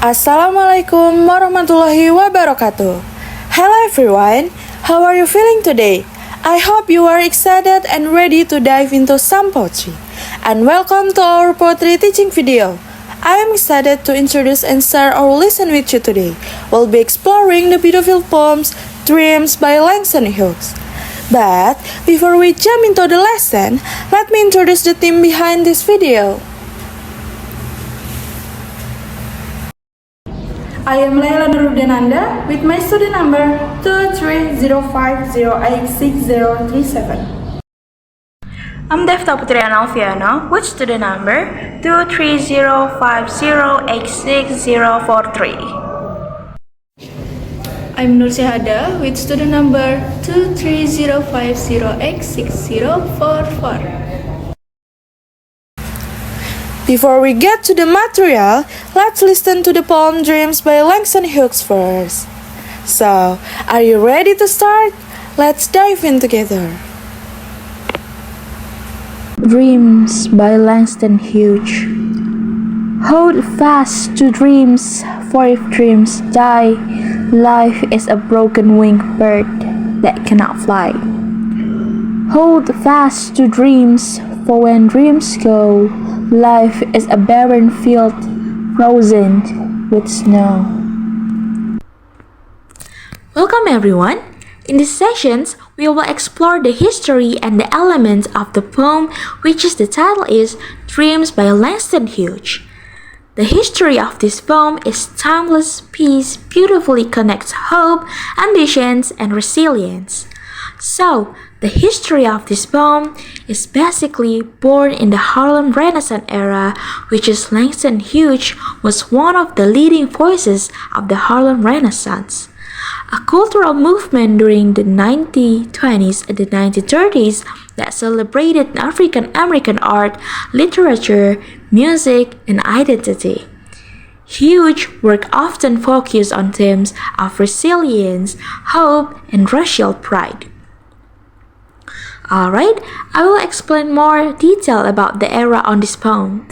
Assalamualaikum warahmatullahi wabarakatuh. Hello everyone, how are you feeling today? I hope you are excited and ready to dive into some poetry. And welcome to our poetry teaching video. I am excited to introduce and share our lesson with you today. We'll be exploring the beautiful poems Dreams by Langston Hughes. But before we jump into the lesson, let me introduce the team behind this video. I am Laila Nur Widiananda with my student number 2305086037. I'm Defta Putriana Alviano with student number 23050866043. I'm Nursyahada with student number 23050866044. Before we get to the material, let's listen to the poem Dreams by Langston Hughes first. So, are you ready to start? Let's dive in together. Dreams by Langston Hughes. Hold fast to dreams, for if dreams die, life is a broken winged bird that cannot fly. Hold fast to dreams, for when dreams go, life is a barren field frozen with snow. Welcome everyone. In these sessions, we will explore the history and the elements of the poem, which is the title is Dreams by Langston Hughes. The history of this poem is timeless piece beautifully connects hope, ambitions, and resilience. So, the history of this poem is basically born in the Harlem Renaissance era, which is Langston Hughes was one of the leading voices of the Harlem Renaissance, a cultural movement during the 1920s and the 1930s that celebrated African American art, literature, music, and identity. Hughes' work often focused on themes of resilience, hope, and racial pride. Alright, I will explain more detail about the era on this poem.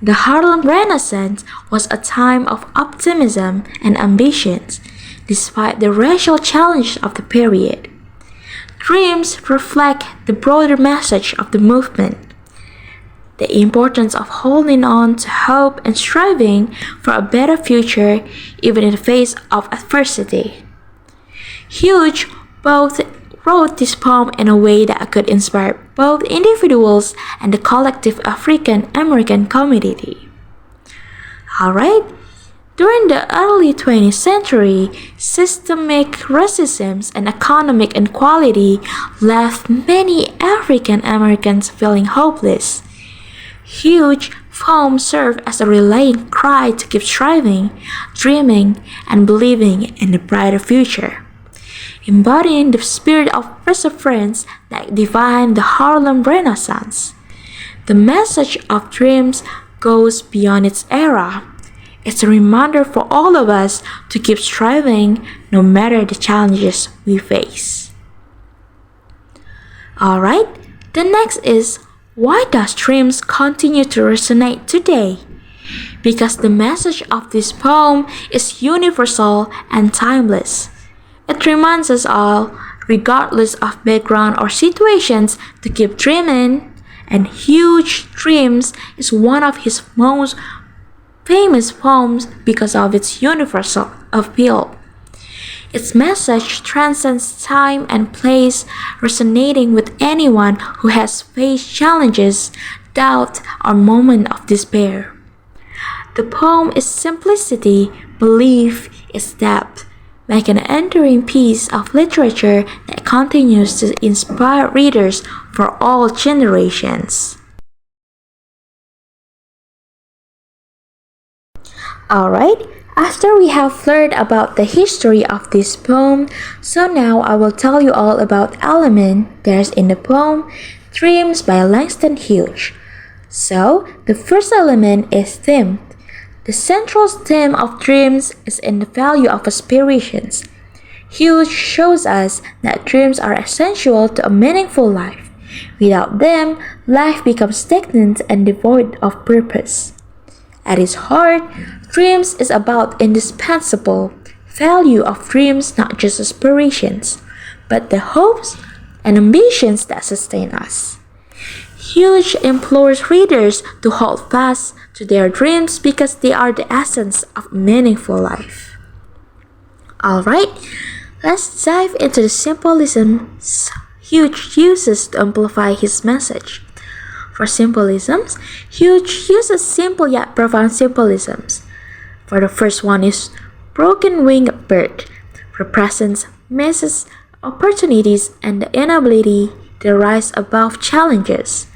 The Harlem Renaissance was a time of optimism and ambitions, despite the racial challenges of the period. Dreams reflect the broader message of the movement, the importance of holding on to hope and striving for a better future even in the face of adversity. Hughes both wrote this poem in a way that could inspire both individuals and the collective African American community. Alright, during the early 20th century, systemic racism and economic inequality left many African Americans feeling hopeless. Hughes' poem served as a rallying cry to keep striving, dreaming, and believing in a brighter future, embodying the spirit of perseverance that defined the Harlem Renaissance. The message of dreams goes beyond its era. It's a reminder for all of us to keep striving no matter the challenges we face. Alright, the next is, why does dreams continue to resonate today? Because the message of this poem is universal and timeless. It reminds us all, regardless of background or situations, to keep dreaming, and Hughes' Dreams is one of his most famous poems because of its universal appeal. Its message transcends time and place, resonating with anyone who has faced challenges, doubt, or moments of despair. The poem is simplicity, belief is depth, like an enduring piece of literature that continues to inspire readers for all generations. Alright, after we have learned about the history of this poem, so now I will tell you all about element there's in the poem Dreams by Langston Hughes. So, the first element is theme. The central theme of dreams is in the value of aspirations. Hughes shows us that dreams are essential to a meaningful life. Without them, life becomes stagnant and devoid of purpose. At its heart, Dreams is about indispensable value of dreams, not just aspirations, but the hopes and ambitions that sustain us. Hughes implores readers to hold fast to their dreams because they are the essence of meaningful life. Alright, let's dive into the symbolisms Hughes uses to amplify his message. For symbolisms, Hughes uses simple yet profound symbolisms. For the first one is broken winged bird, represents misses opportunities and the inability to rise above challenges.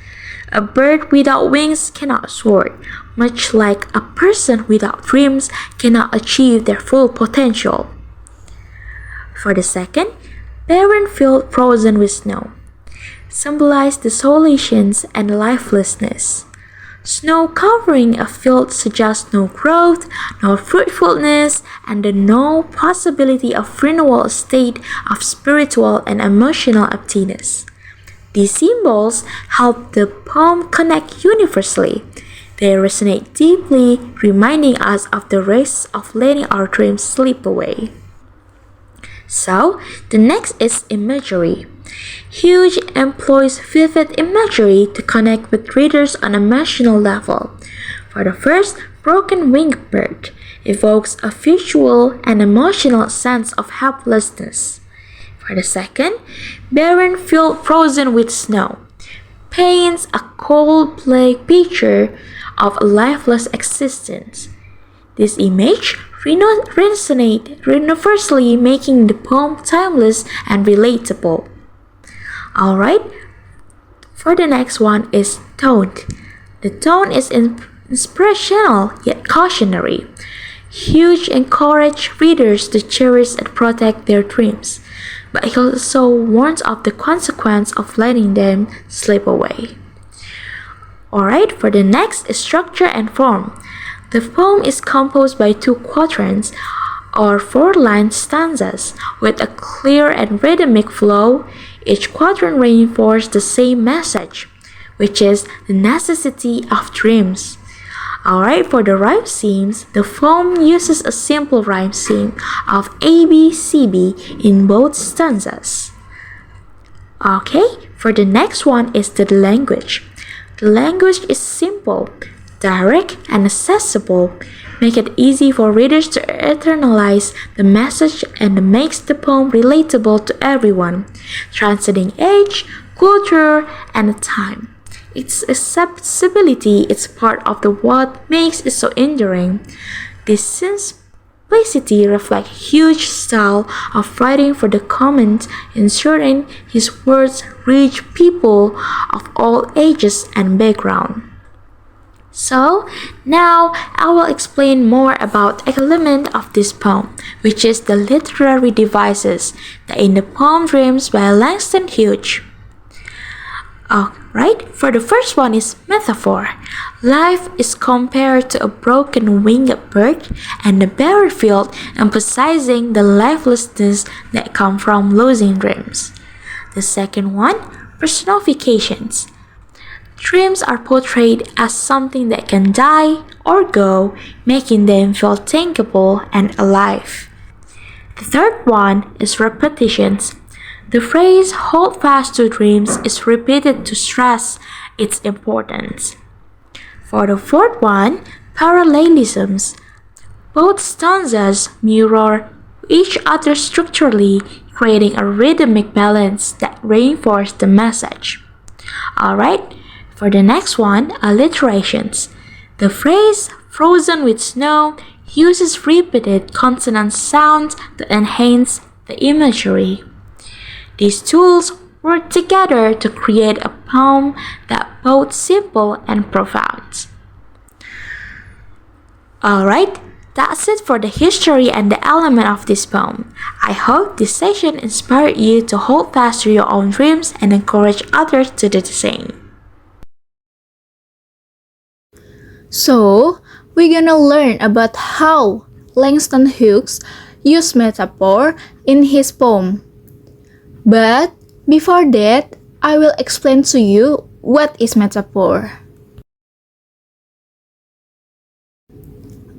A bird without wings cannot soar, much like a person without dreams cannot achieve their full potential. For the second, barren field frozen with snow, symbolize desolations and lifelessness. Snow covering a field suggests no growth, no fruitfulness, and the no possibility of renewal state of spiritual and emotional emptiness. These symbols help the poem connect universally. They resonate deeply, reminding us of the risk of letting our dreams slip away. So, the next is imagery. Hughes employs vivid imagery to connect with readers on an emotional level. For the first, broken winged bird evokes a visual and emotional sense of helplessness. For the second, barren field frozen with snow paints a cold, bleak picture of a lifeless existence. This image resonates universally, making the poem timeless and relatable. Alright, for the next one is tone. The tone is inspirational yet cautionary. Hughes encourages readers to cherish and protect their dreams, but he also warns of the consequence of letting them slip away. Alright, for the next is structure and form. The poem is composed by 2 quatrains or 4-line stanzas with a clear and rhythmic flow. Each quatrain reinforces the same message, which is the necessity of dreams. Alright, for the rhyme schemes, the poem uses a simple rhyme scheme of A, B, C, B in both stanzas. Okay, for the next one is the language. The language is simple, direct, and accessible, make it easy for readers to internalize the message and makes the poem relatable to everyone, transcending age, culture, and time. Its accessibility is part of what makes it so enduring. This simplicity reflects Hughes' style of writing for the comment, ensuring his words reach people of all ages and background. So, now I will explain more about an element of this poem, which is the literary devices that in the poem Dreams by Langston Hughes. Alright, for the first one is metaphor. Life is compared to a broken winged bird and the barren field, emphasizing the lifelessness that comes from losing dreams. The second one, personifications. Dreams are portrayed as something that can die or go, making them feel tangible and alive. The third one is repetitions. The phrase "hold fast to dreams" is repeated to stress its importance. For the fourth one, parallelisms. Both stanzas mirror each other structurally, creating a rhythmic balance that reinforces the message. Alright, for the next one, alliterations. The phrase "frozen with snow" uses repeated consonant sounds to enhance the imagery. These tools work together to create a poem that's both simple and profound. Alright, that's it for the history and the element of this poem. I hope this session inspired you to hold fast to your own dreams and encourage others to do the same. So, we're gonna learn about how Langston Hughes used metaphor in his poem. But before that, I will explain to you what is metaphor.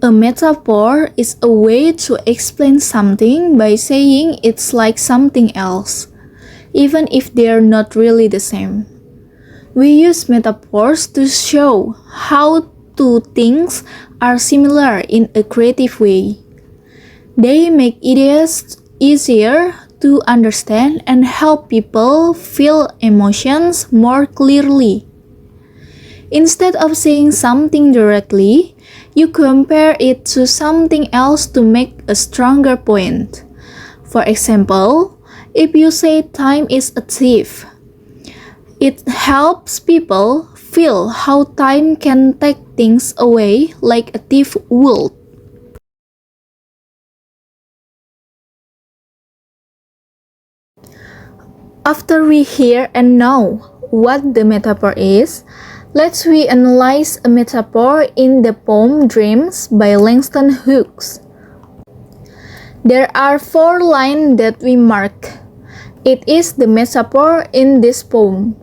A metaphor is a way to explain something by saying it's like something else, even if they're not really the same. We use metaphors to show how two things are similar in a creative way. They make ideas easier to understand and help people feel emotions more clearly. Instead of saying something directly, you compare it to something else to make a stronger point. For example, if you say time is a thief, it helps people feel how time can take things away like a thief would. After we hear and know what the metaphor is, let's we analyze a metaphor in the poem Dreams by Langston Hughes. There are 4 lines that we mark. It is the metaphor in this poem.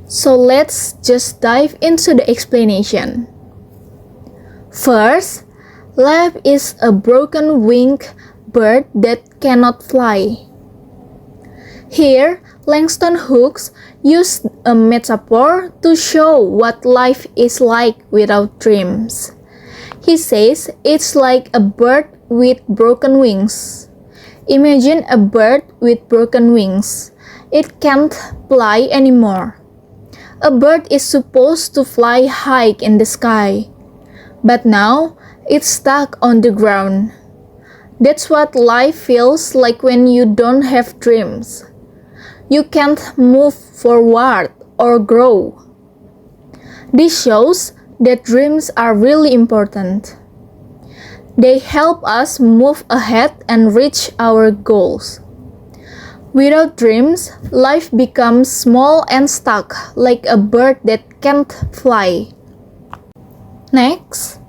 So let's just dive into the explanation. First, life is a broken-winged bird that cannot fly. Here, Langston Hughes used a metaphor to show what life is like without dreams. He says it's like a bird with broken wings. Imagine a bird with broken wings. It can't fly anymore. A bird is supposed to fly high in the sky, but now it's stuck on the ground. That's what life feels like when you don't have dreams. You can't move forward or grow. This shows that dreams are really important. They help us move ahead and reach our goals. Without dreams, life becomes small and stuck, like a bird that can't fly. Next,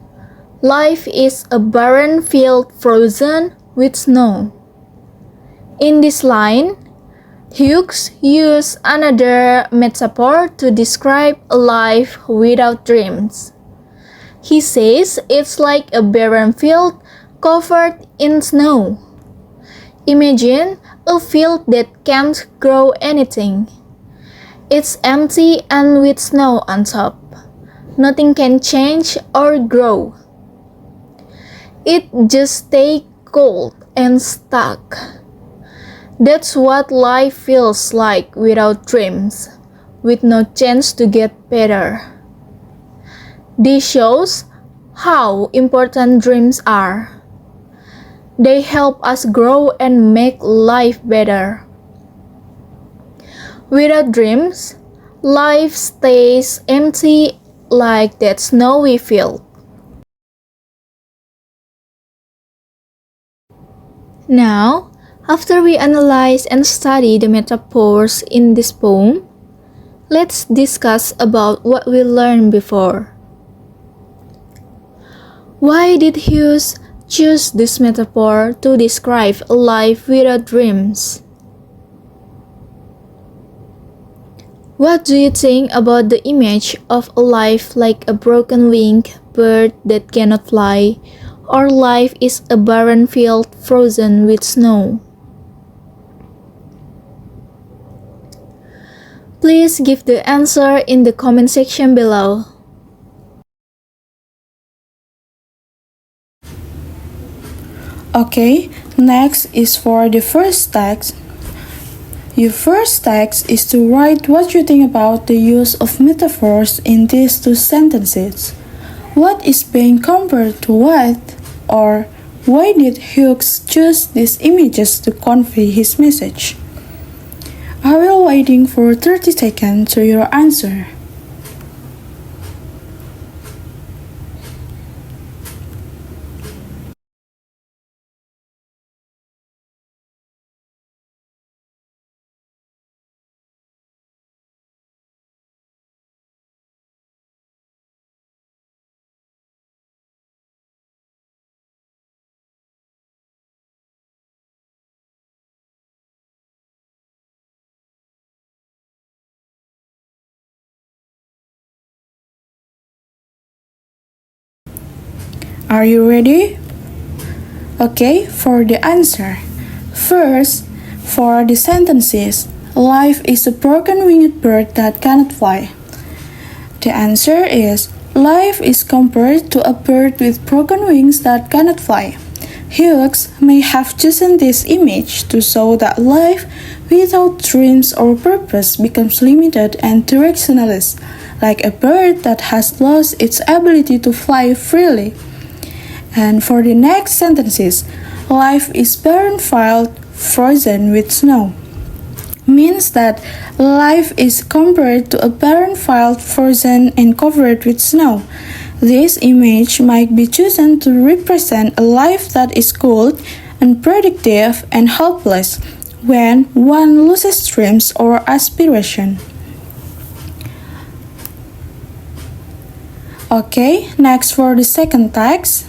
life is a barren field frozen with snow. In this line, Hughes used another metaphor to describe a life without dreams. He says it's like a barren field covered in snow. Imagine a field that can't grow anything. It's empty and with snow on top. Nothing can change or grow. It just stays cold and stuck. That's what life feels like without dreams, with no chance to get better. This shows how important dreams are. They help us grow and make life better. Without dreams, life stays empty like that snowy field. Now, after we analyze and study the metaphors in this poem, let's discuss about what we learned before. Why did Hughes choose this metaphor to describe a life without dreams? What do you think about the image of a life like a broken-winged bird that cannot fly, or life is a barren field frozen with snow? Please give the answer in the comment section below. Okay, next is for the first text. Your first text is to write what you think about the use of metaphors in these 2 sentences. What is being compared to what? Or why did Hughes choose these images to convey his message? I will waiting for 30 seconds to your answer. Are you ready? Okay, for the answer. First, for the sentences, life is a broken winged bird that cannot fly. The answer is, life is compared to a bird with broken wings that cannot fly. Hughes may have chosen this image to show that life without dreams or purpose becomes limited and directionless, like a bird that has lost its ability to fly freely. And for the next sentences, life is barren field frozen with snow means that life is compared to a barren field frozen and covered with snow. This image might be chosen to represent a life that is cold, unpredictable, and helpless when one loses dreams or aspiration. Okay, next for the second text.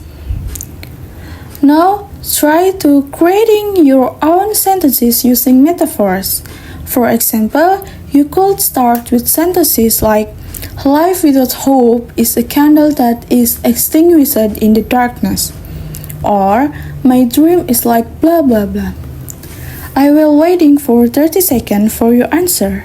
Now, try to creating your own sentences using metaphors. For example, you could start with sentences like, life without hope is a candle that is extinguished in the darkness. Or, my dream is like blah blah blah. I will waiting for 30 seconds for your answer.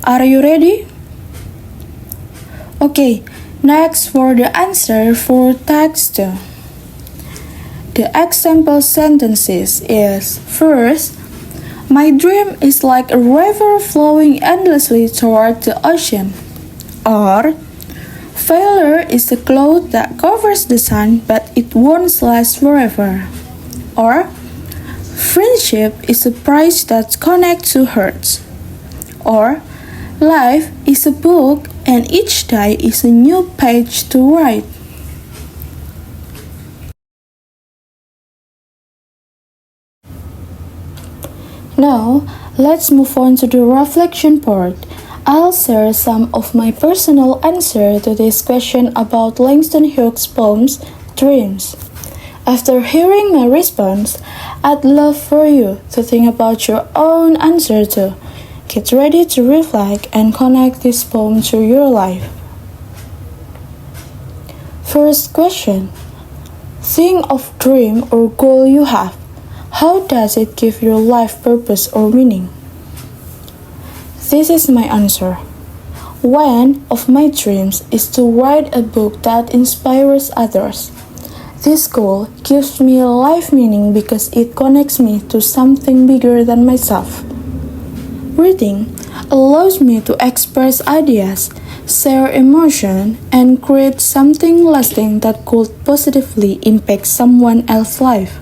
Are you ready? Okay, next for the answer for text 2. The example sentences is, first, my dream is like a river flowing endlessly toward the ocean. Or, failure is a cloud that covers the sun but it won't last forever. Or, friendship is a bridge that connects two hearts. Or, life is a book and each day is a new page to write. Now, let's move on to the reflection part. I'll share some of my personal answer to this question about Langston Hughes' poems, Dreams. After hearing my response, I'd love for you to think about your own answer too. Get ready to reflect and connect this poem to your life. First question. Think of dream or goal you have. How does it give your life purpose or meaning? This is my answer. One of my dreams is to write a book that inspires others. This goal gives me a life meaning because it connects me to something bigger than myself. Reading allows me to express ideas, share emotion, and create something lasting that could positively impact someone else's life.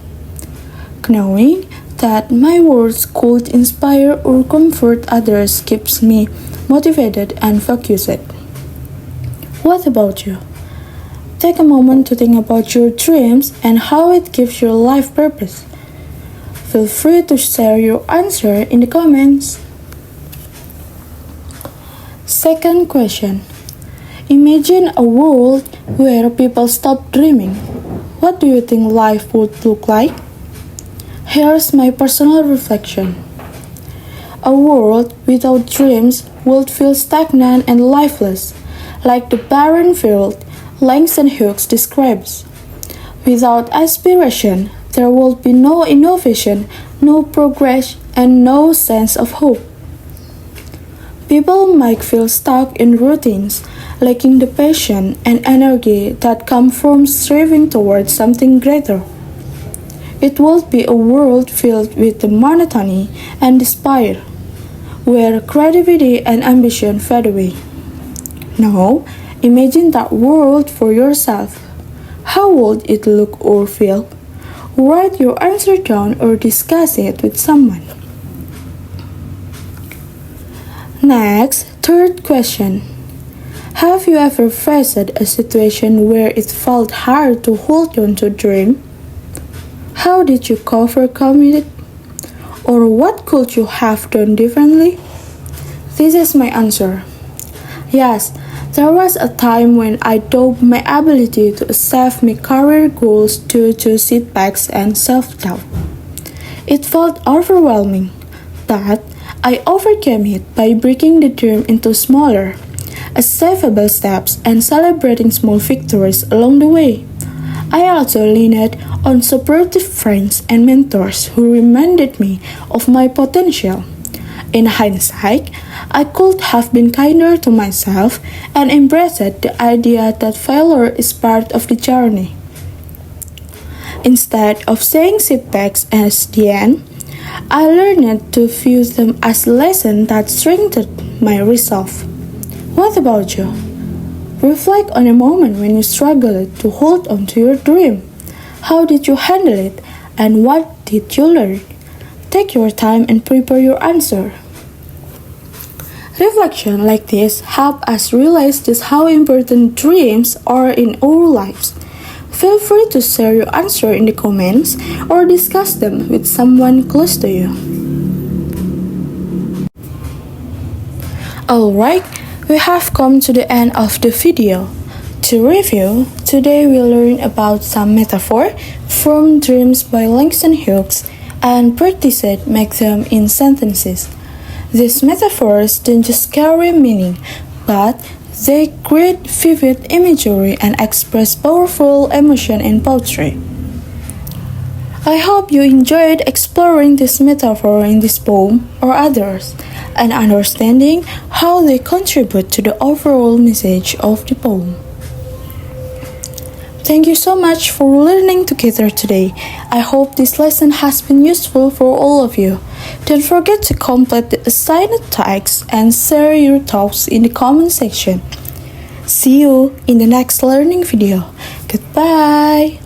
Knowing that my words could inspire or comfort others keeps me motivated and focused. What about you? Take a moment to think about your dreams and how it gives your life purpose. Feel free to share your answer in the comments. Second question. Imagine a world where people stop dreaming. What do you think life would look like? Here's my personal reflection. A world without dreams would feel stagnant and lifeless, like the barren field Langston Hughes describes. Without aspiration, there would be no innovation, no progress, and no sense of hope. People might feel stuck in routines, lacking the passion and energy that come from striving towards something greater. It would be a world filled with the monotony and despair, where creativity and ambition fade away. Now, imagine that world for yourself. How would it look or feel? Write your answer down or discuss it with someone. Next, third question. Have you ever faced a situation where it felt hard to hold on to a dream? How did you overcome it? Or what could you have done differently? This is my answer. Yes, there was a time when I doubted my ability to achieve my career goals due to setbacks and self-doubt. It felt overwhelming, but I overcame it by breaking the dream into smaller, achievable steps and celebrating small victories along the way. I also leaned on supportive friends and mentors who reminded me of my potential. In hindsight, I could have been kinder to myself and embraced the idea that failure is part of the journey. Instead of seeing setbacks as the end, I learned to view them as lessons that strengthened my resolve. What about you? Reflect on a moment when you struggled to hold on to your dream. How did you handle it and what did you learn? Take your time and prepare your answer. Reflection like this help us realize just how important dreams are in our lives. Feel free to share your answer in the comments or discuss them with someone close to you. Alright, we have come to the end of the video. To review, today we learn about some metaphor from Dreams by Langston Hughes and practice it, make them in sentences. These metaphors don't just carry meaning, but they create vivid imagery and express powerful emotion in poetry. I hope you enjoyed exploring this metaphor in this poem or others, and understanding how they contribute to the overall message of the poem. Thank you so much for learning together today. I hope this lesson has been useful for all of you. Don't forget to complete the assigned tasks and share your thoughts in the comment section. See you in the next learning video. Goodbye!